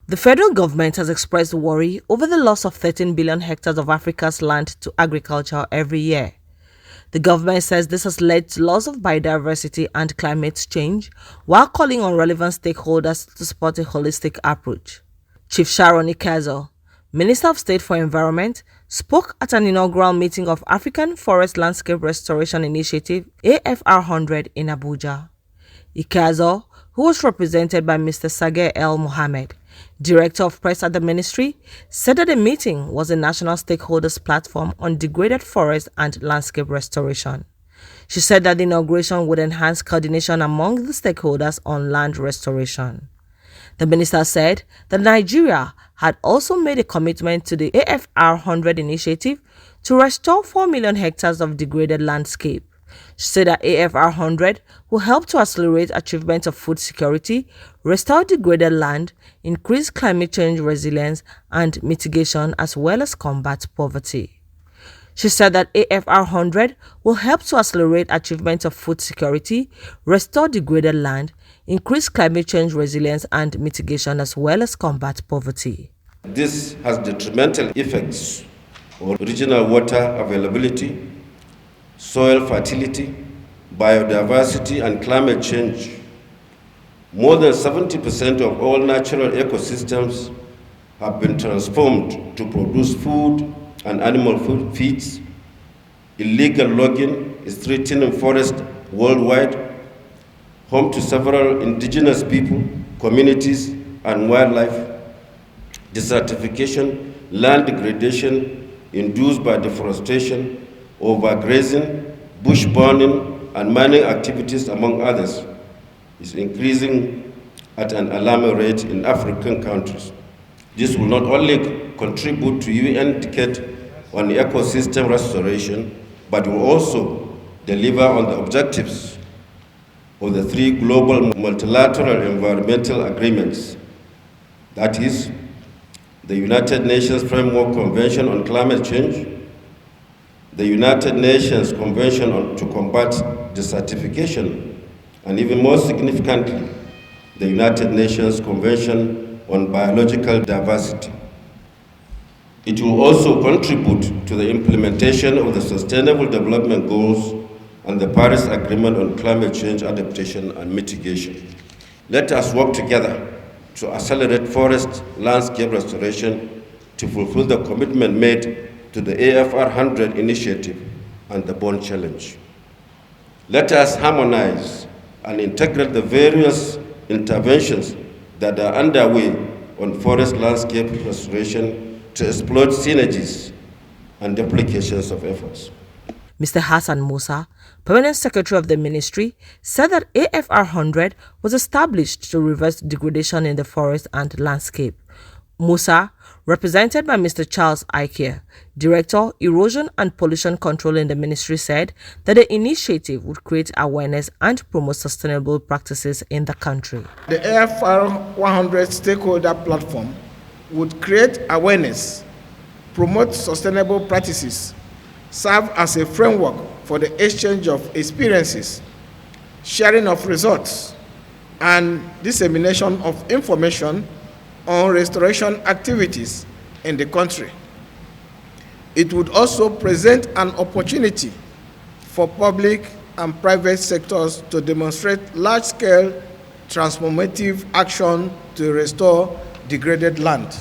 The federal government has expressed worry over the loss of 13 billion hectares of Africa's land to agriculture every year. The government says this has led to loss of biodiversity and climate change, while calling on relevant stakeholders to support a holistic approach. Chief Sharon Ikazo, Minister of State for Environment, spoke at an inaugural meeting of African Forest Landscape Restoration Initiative (AFR 100) in Abuja. Ikazo, who was represented by Mr. Sagir El Mohammed, Director of Press at the ministry, said that the meeting was a national stakeholders platform on degraded forest and landscape restoration. She said that the inauguration would enhance coordination among the stakeholders on land restoration. The minister said that Nigeria had also made a commitment to the AFR 100 initiative to restore 4 million hectares of degraded landscape. She said that AFR 100 will help to accelerate achievement of food security, restore degraded land, increase climate change resilience and mitigation, as well as combat poverty. She said that AFR 100 will help to accelerate achievement of food security, restore degraded land, increase climate change resilience and mitigation, as well as combat poverty. This has detrimental effects on regional water availability, soil fertility, biodiversity, and climate change. More than 70% of all natural ecosystems have been transformed to produce food and animal food feeds. Illegal logging is threatening forests worldwide, home to several indigenous people, communities, and wildlife. Desertification, land degradation induced by deforestation, overgrazing, bush burning, and mining activities, among others, is increasing at an alarming rate in African countries. This will not only contribute to UN decade on ecosystem restoration, but will also deliver on the objectives of the 3 global multilateral environmental agreements, that is, the United Nations Framework Convention on Climate Change, the United Nations Convention to Combat Desertification, and even more significantly, the United Nations Convention on Biological Diversity. It will also contribute to the implementation of the Sustainable Development Goals and the Paris Agreement on Climate Change Adaptation and Mitigation. Let us work together to accelerate forest landscape restoration to fulfill the commitment made to the AFR 100 initiative and the Bond Challenge. Let us harmonize and integrate the various interventions that are underway on forest landscape restoration to exploit synergies and duplications of efforts. Mr. Hassan Musa, Permanent Secretary of the Ministry, said that AFR 100 was established to reverse degradation in the forest and landscape. Musa, represented by Mr. Charles Ikea, Director, Erosion and Pollution Control in the ministry, said that the initiative would create awareness and promote sustainable practices in the country. The AFR 100 stakeholder platform would create awareness, promote sustainable practices, serve as a framework for the exchange of experiences, sharing of results, and dissemination of information on restoration activities in the country. It would also present an opportunity for public and private sectors to demonstrate large-scale transformative action to restore degraded land.